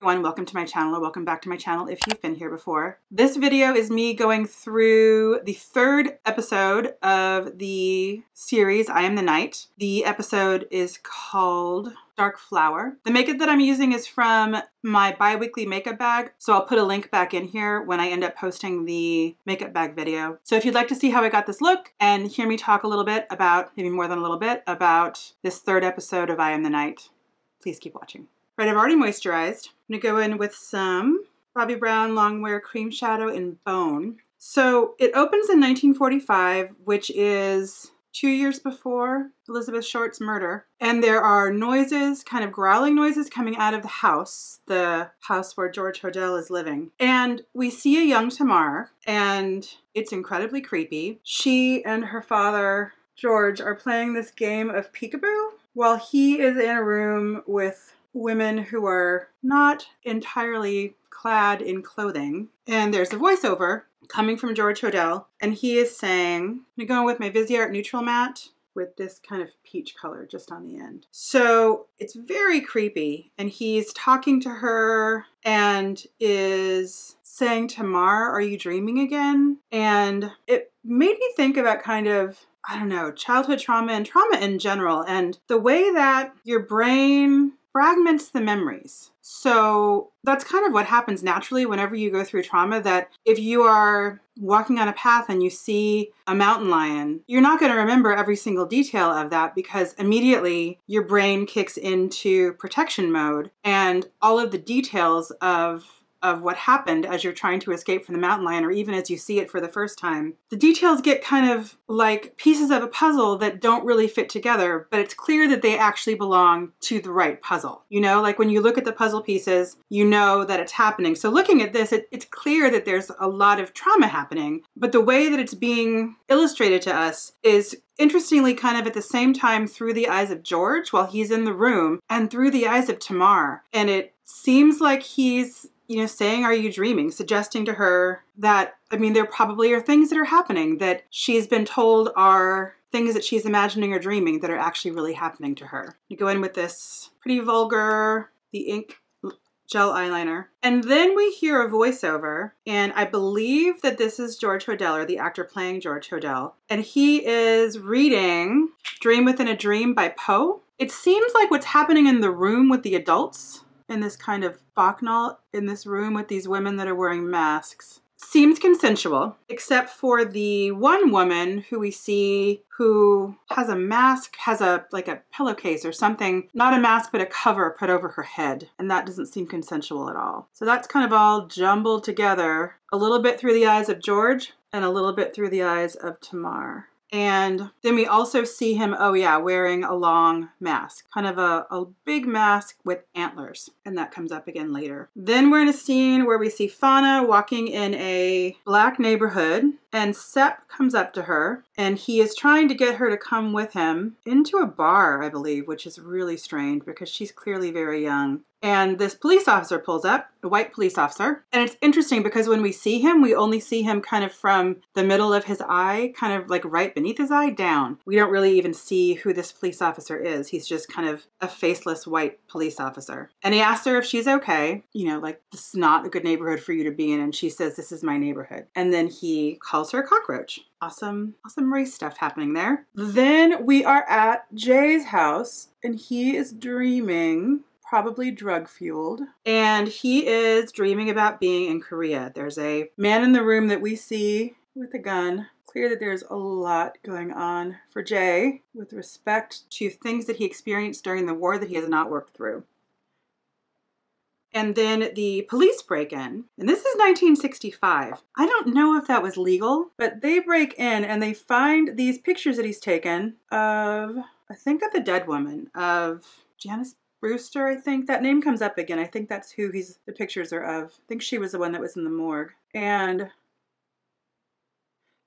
Everyone, welcome to my channel, or welcome back to my channel if you've been here before. This video is me going through the third episode of the series, I Am the Night. The episode is called Dark Flower. The makeup that I'm using is from my bi-weekly makeup bag, so I'll put a link back in here when I end up posting the makeup bag video. So if you'd like to see how I got this look and hear me talk a little bit about, maybe more than a little bit, about this third episode of I Am the Night, please keep watching. Right, I've already moisturized. I'm gonna go in with some Bobbi Brown Longwear Cream Shadow in Bone. So it opens in 1945, which is 2 years before Elizabeth Short's murder. And there are noises, kind of growling noises coming out of the house where George Hodel is living. And we see a young Tamar, and it's incredibly creepy. She and her father, George, are playing this game of peekaboo while he is in a room with women who are not entirely clad in clothing. And there's a voiceover coming from George Hodel, and he is saying, I'm going with my Viseart neutral matte with this kind of peach color just on the end. So it's very creepy, and he's talking to her and is saying, Tamar, are you dreaming again? And it made me think about kind of, I don't know, childhood trauma and trauma in general, and the way that your brain fragments the memories. So that's kind of what happens naturally whenever you go through trauma, that if you are walking on a path and you see a mountain lion, you're not going to remember every single detail of that because immediately your brain kicks into protection mode, and all of the details of what happened as you're trying to escape from the mountain lion, or even as you see it for the first time, the details get kind of like pieces of a puzzle that don't really fit together, but it's clear that they actually belong to the right puzzle. You know, like when you look at the puzzle pieces, you know that it's happening. So looking at this, it's clear that there's a lot of trauma happening, but the way that it's being illustrated to us is interestingly kind of at the same time through the eyes of George while he's in the room, and through the eyes of Tamar. And it seems like he's, you know, saying, are you dreaming? Suggesting to her that, I mean, there probably are things that are happening that she's been told are things that she's imagining or dreaming that are actually really happening to her. You go in with this pretty vulgar, the ink gel eyeliner. And then we hear a voiceover, and I believe that this is George Hodel, or the actor playing George Hodel. And he is reading Dream Within a Dream by Poe. It seems like what's happening in the room with the adults, in this kind of bacchanal in this room with these women that are wearing masks, seems consensual, except for the one woman who we see who has a mask, has like a pillowcase or something, not a mask, but a cover put over her head. And that doesn't seem consensual at all. So that's kind of all jumbled together, a little bit through the eyes of George and a little bit through the eyes of Tamar. And then we also see him, oh yeah, wearing a long mask, kind of a big mask with antlers. And that comes up again later. Then we're in a scene where we see Fauna walking in a black neighborhood, and Sepp comes up to her, and he is trying to get her to come with him into a bar, I believe, which is really strange because she's clearly very young. And this police officer pulls up, a white police officer. And it's interesting because when we see him, we only see him kind of from the middle of his eye, kind of like right beneath his eye down. We don't really even see who this police officer is. He's just kind of a faceless white police officer. And he asks her if she's okay. You know, like, this is not a good neighborhood for you to be in. And she says, this is my neighborhood. And then he calls her a cockroach. Awesome race stuff happening there. Then we are at Jay's house, and he is dreaming, probably drug-fueled, and he is dreaming about being in Korea. There's a man in the room that we see with a gun. Clear that there's a lot going on for Jay with respect to things that he experienced during the war that he has not worked through. And then the police break in, and this is 1965. I don't know if that was legal, but they break in and they find these pictures that he's taken of, I think, of the dead woman, of Janice Brewster, I think. That name comes up again. I think that's who the pictures are of. I think she was the one that was in the morgue. And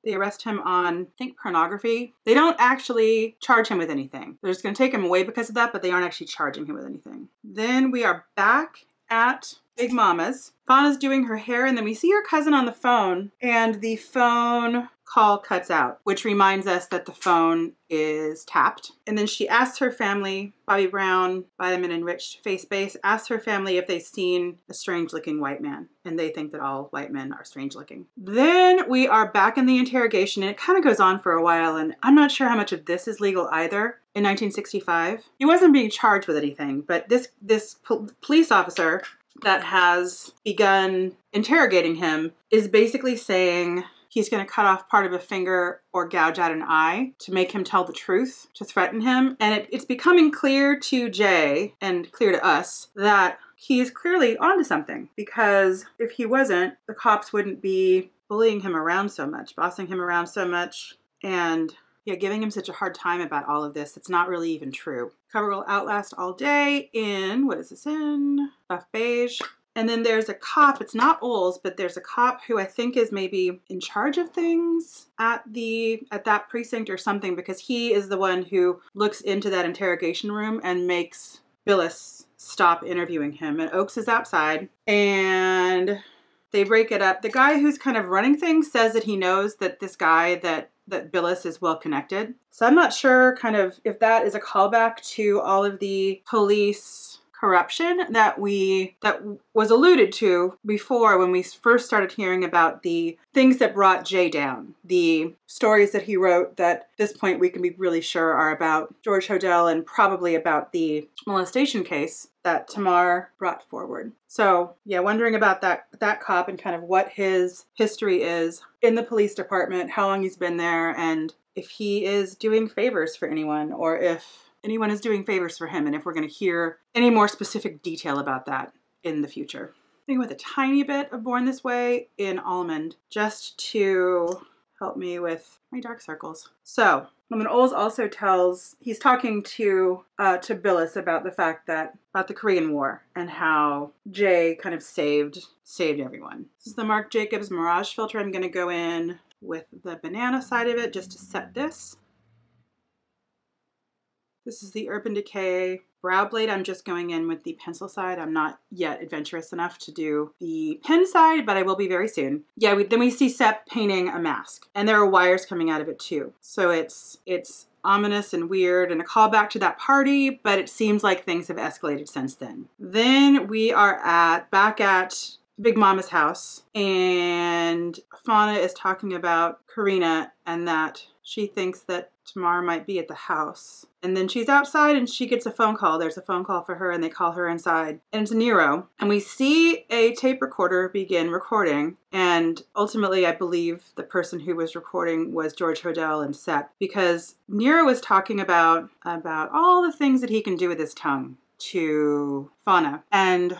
they arrest him on, I think, pornography. They don't actually charge him with anything. They're just going to take him away because of that, but they aren't actually charging him with anything. Then we are back at Big Mama's. Fauna's doing her hair, and then we see her cousin on the phone, and the phone call cuts out, which reminds us that the phone is tapped. And then she asks her family, Bobbi Brown, Vitamin Enriched Face Base, asks her family if they've seen a strange looking white man. And they think that all white men are strange looking. Then we are back in the interrogation, and it kind of goes on for a while, and I'm not sure how much of this is legal either. In 1965, he wasn't being charged with anything, but this police officer that has begun interrogating him is basically saying he's going to cut off part of a finger or gouge out an eye to make him tell the truth, to threaten him. And it's becoming clear to Jay and clear to us that he's clearly onto something, because if he wasn't, the cops wouldn't be bullying him around so much, bossing him around so much, and giving him such a hard time about all of this. It's not really even true. Cover will outlast all day in, what is this in? Buff beige. And then there's a cop, it's not Oles, but there's a cop who I think is maybe in charge of things at that precinct or something, because he is the one who looks into that interrogation room and makes Billis stop interviewing him. And Oakes is outside and they break it up. The guy who's kind of running things says that he knows that this guy, that Billis is well connected. So I'm not sure kind of if that is a callback to all of the police corruption that was alluded to before when we first started hearing about the things that brought Jay down. The stories that he wrote that at this point we can be really sure are about George Hodel and probably about the molestation case that Tamar brought forward. So yeah, wondering about that cop and kind of what his history is in the police department, how long he's been there, and if he is doing favors for anyone or if anyone is doing favors for him, and if we're going to hear any more specific detail about that in the future. I think with a tiny bit of Born This Way in almond, just to help me with my dark circles. So, Oles also he's talking to Billis about the fact about the Korean War and how Jay kind of saved everyone. This is the Marc Jacobs Mirage filter. I'm going to go in with the banana side of it just to set this. This is the Urban Decay Brow Blade. I'm just going in with the pencil side. I'm not yet adventurous enough to do the pen side, but I will be very soon. Yeah, then we see Sepp painting a mask, and there are wires coming out of it too. So it's ominous and weird and a callback to that party, but it seems like things have escalated since then. Then we are back at Big Mama's house, and Fauna is talking about Karina and that she thinks that Tamar might be at the house. And then she's outside and she gets a phone call. There's a phone call for her and they call her inside. And it's Nero. And we see a tape recorder begin recording. And ultimately, I believe the person who was recording was George Hodel and Sepp, because Nero was talking about all the things that he can do with his tongue to Fauna. And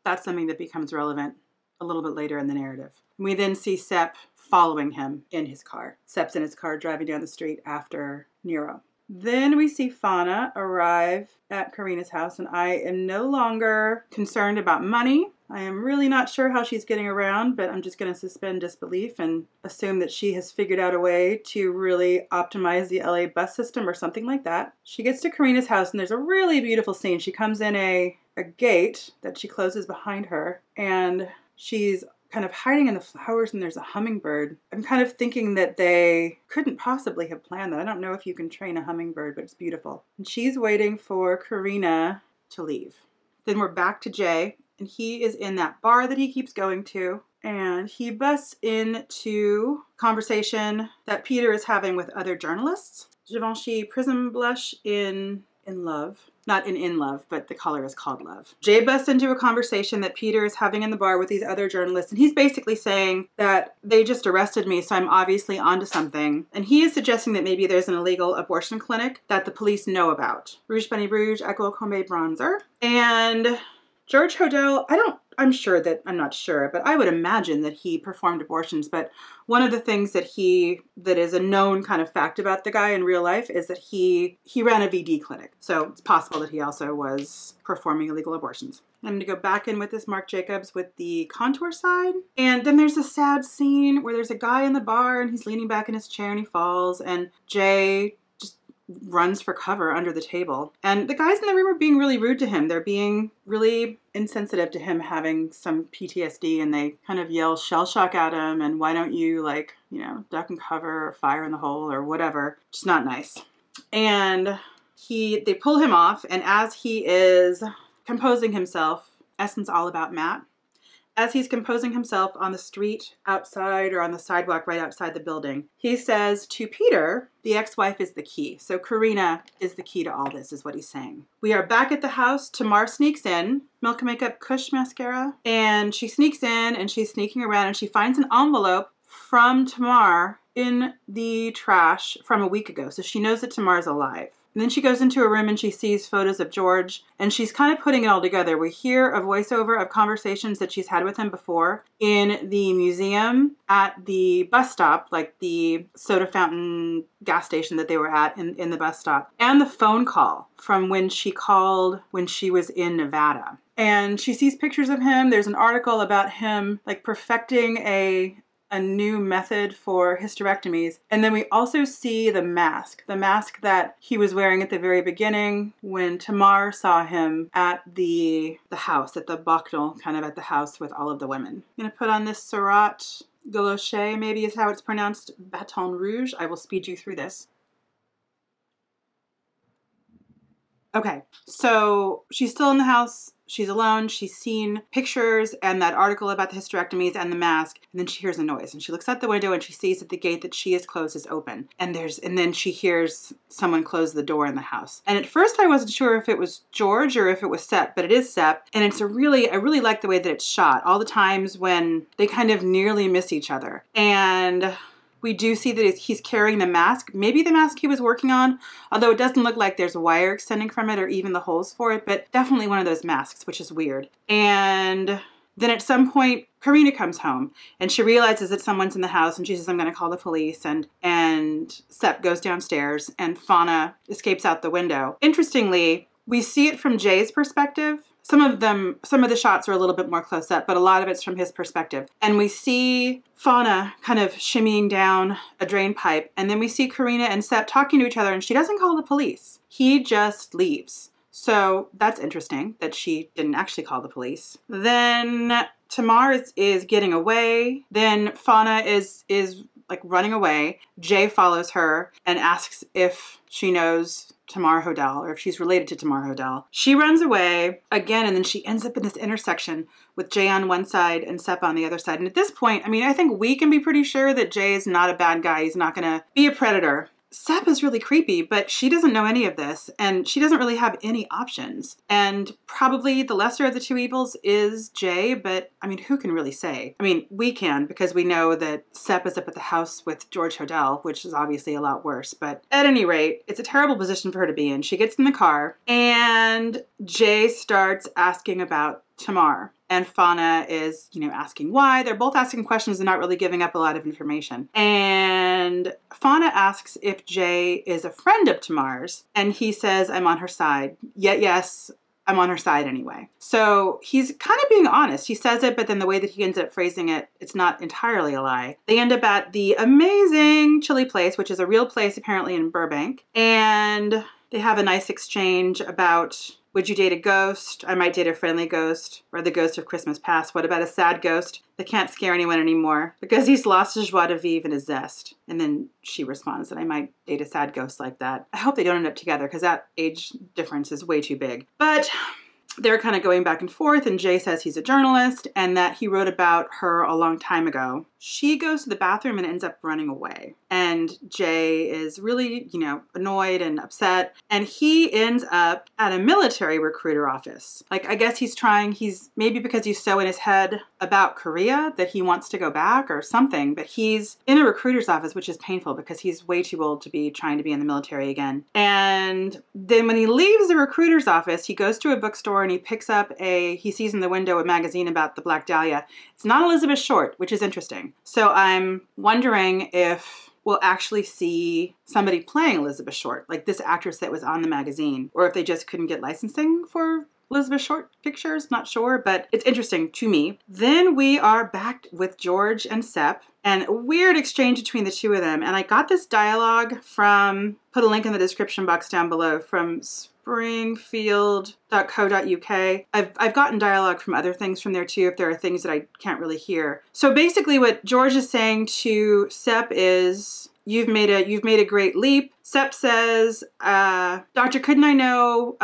that's something that becomes relevant a little bit later in the narrative. We then see Sepp following him in his car. Sepp's in his car driving down the street after Nero. Then we see Fauna arrive at Karina's house, and I am no longer concerned about money. I am really not sure how she's getting around, but I'm just going to suspend disbelief and assume that she has figured out a way to really optimize the LA bus system or something like that. She gets to Karina's house, and there's a really beautiful scene. She comes in a gate that she closes behind her, and she's kind of hiding in the flowers, and there's a hummingbird. I'm kind of thinking that they couldn't possibly have planned that. I don't know if you can train a hummingbird, but it's beautiful. And she's waiting for Karina to leave. Then we're back to Jay, and he is in that bar that he keeps going to, and he busts into conversation that Peter is having with other journalists. Givenchy Prism Blush in Love. Not in Love, but the color is called Love. Jay busts into a conversation that Peter is having in the bar with these other journalists, and he's basically saying that they just arrested me, so I'm obviously onto something. And he is suggesting that maybe there's an illegal abortion clinic that the police know about. Rouge Bunny Rouge, Echo Combe Bronzer. And George Hodel, I'm not sure, but I would imagine that he performed abortions. But one of the things that is a known kind of fact about the guy in real life is that he ran a VD clinic. So it's possible that he also was performing illegal abortions. I'm going to go back in with this Marc Jacobs with the contour side. And then there's a sad scene where there's a guy in the bar and he's leaning back in his chair and he falls, and Jay runs for cover under the table. And the guys in the room are being really rude to him. They're being really insensitive to him having some PTSD, and they kind of yell shell shock at him and why don't you, like, you know, duck and cover or fire in the hole or whatever. Just not nice. And they pull him off, and as he is composing himself, Essence all about Matt, as he's composing himself on the street outside or on the sidewalk right outside the building, he says to Peter, the ex-wife is the key. So Karina is the key to all this, is what he's saying. We are back at the house. Tamar sneaks in, Milk Makeup Kush Mascara, and she sneaks in and she's sneaking around and she finds an envelope from Tamar in the trash from a week ago. So she knows that Tamar's alive. And then she goes into a room and she sees photos of George, and she's kind of putting it all together. We hear a voiceover of conversations that she's had with him before in the museum, at the bus stop, like the soda fountain gas station that they were at in the bus stop, and the phone call from when she called when she was in Nevada. And she sees pictures of him. There's an article about him like perfecting a new method for hysterectomies. And then we also see the mask that he was wearing at the very beginning when Tamar saw him at the house, at the Bochnal, kind of at the house with all of the women. I'm gonna put on this Viseart Galoche, maybe is how it's pronounced, Baton Rouge. I will speed you through this. Okay, so she's still in the house. She's alone. She's seen pictures and that article about the hysterectomies and the mask. And then she hears a noise and she looks out the window and she sees that the gate that she has closed is open. And then she hears someone close the door in the house. And at first I wasn't sure if it was George or if it was Sepp, but it is Sepp. And I really like the way that it's shot. All the times when they kind of nearly miss each other. And we do see that he's carrying the mask, maybe the mask he was working on, although it doesn't look like there's a wire extending from it or even the holes for it, but definitely one of those masks, which is weird. And then at some point, Karina comes home and she realizes that someone's in the house and she says, I'm going to call the police. And Sepp goes downstairs and Fauna escapes out the window. Interestingly, we see it from Jay's perspective. Some of the shots are a little bit more close up, but a lot of it's from his perspective. And we see Fauna kind of shimmying down a drain pipe. And then we see Karina and Sepp talking to each other and she doesn't call the police. He just leaves. So that's interesting that she didn't actually call the police. Then Tamar is getting away. Then Fauna is like running away. Jay follows her and asks if she knows Tamar Hodel, or if she's related to Tamar Hodel. She runs away again, and then she ends up in this intersection with Jay on one side and Sepp on the other side. And at this point, I mean, I think we can be pretty sure that Jay is not a bad guy. He's not gonna be a predator. Sepp is really creepy, but she doesn't know any of this, and she doesn't really have any options. And probably the lesser of the two evils is Jay, but I mean, who can really say? I mean, we can, because we know that Sepp is up at the house with George Hodel, which is obviously a lot worse. But at any rate, it's a terrible position for her to be in. She gets in the car, and Jay starts asking about Tamar. And Fauna is, you know, asking why. They're both asking questions and not really giving up a lot of information. And Fauna asks if Jay is a friend of Tamar's. And he says, I'm on her side. Yet, yes, I'm on her side anyway. So he's kind of being honest. He says it, but then the way that he ends up phrasing it, it's not entirely a lie. They end up at the amazing chili place, which is a real place apparently in Burbank. And they have a nice exchange about, would you date a ghost? I might date a friendly ghost, or the ghost of Christmas past. What about a sad ghost that can't scare anyone anymore because he's lost his joie de vivre and his zest? And then she responds that I might date a sad ghost like that. I hope they don't end up together because that age difference is way too big. But they're kind of going back and forth, and Jay says he's a journalist and that he wrote about her a long time ago. She goes to the bathroom and ends up running away. And Jay is really, you know, annoyed and upset. And he ends up at a military recruiter office. Like, I guess he's maybe because he's so in his head about Korea that he wants to go back or something. But he's in a recruiter's office, which is painful because he's way too old to be trying to be in the military again. And then when he leaves the recruiter's office, he goes to a bookstore and he picks up he sees in the window a magazine about the Black Dahlia. It's not Elizabeth Short, which is interesting. So I'm wondering if we'll actually see somebody playing Elizabeth Short, like this actress that was on the magazine, or if they just couldn't get licensing for Elizabeth Short pictures, not sure, but it's interesting to me. Then we are back with George and Sepp, and a weird exchange between the two of them. And I got this dialogue put a link in the description box down below, from springfield.co.uk. I've gotten dialogue from other things from there too, if there are things that I can't really hear. So basically what George is saying to Sepp is, you've made a great leap. Sepp says, Doctor, couldn't I know,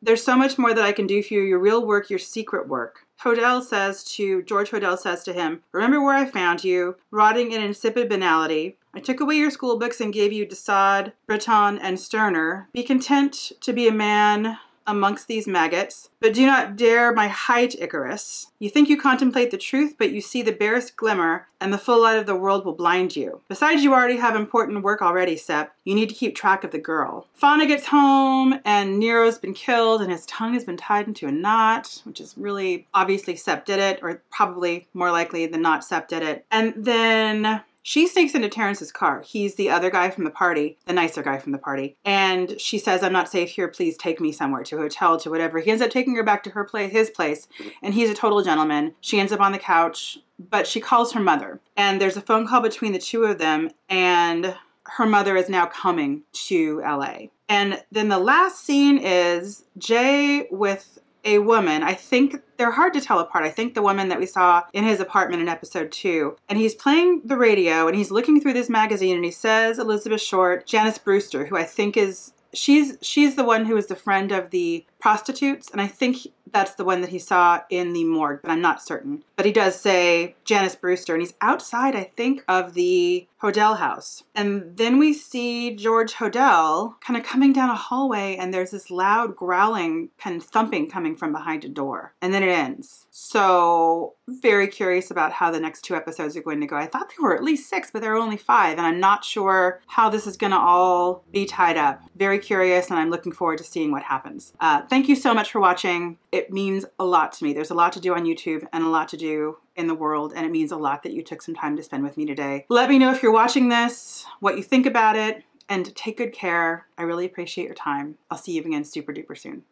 there's so much more that I can do for you, your real work, your secret work. George Hodel says to him, remember where I found you, rotting in insipid banality. I took away your school books and gave you de Sade, Breton, and Sterner. Be content to be a man amongst these maggots, but do not dare my height, Icarus. You think you contemplate the truth, but you see the barest glimmer, and the full light of the world will blind you. Besides, you already have important work already, Sepp. You need to keep track of the girl. Fauna gets home, and Nero's been killed, and his tongue has been tied into a knot, which is really, obviously Sepp did it, or probably more likely than not Sepp did it. And then she sneaks into Terrence's car. He's the other guy from the party, the nicer guy from the party. And she says, I'm not safe here. Please take me somewhere, to a hotel, to whatever. He ends up taking her back to her place, his place. And he's a total gentleman. She ends up on the couch, but she calls her mother. And there's a phone call between the two of them. And her mother is now coming to LA. And then the last scene is Jay with a woman. I think they're hard to tell apart. I think the woman that we saw in his apartment in episode 2. And he's playing the radio and he's looking through this magazine and he says Elizabeth Short, Janice Brewster, who I think is, she's the one who is the friend of the prostitutes. And I think that's the one that he saw in the morgue, but I'm not certain. But he does say Janice Brewster, and he's outside, I think, of the Hodel house. And then we see George Hodel kind of coming down a hallway, and there's this loud growling, kind of thumping coming from behind a door. And then it ends. So very curious about how the next 2 episodes are going to go. I thought there were at least 6, but there are only 5, and I'm not sure how this is going to all be tied up. Very curious, and I'm looking forward to seeing what happens. Thank you so much for watching. It means a lot to me. There's a lot to do on YouTube and a lot to do in the world, and it means a lot that you took some time to spend with me today. Let me know if you're watching this, what you think about it, and take good care. I really appreciate your time. I'll see you again super duper soon.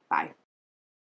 Bye.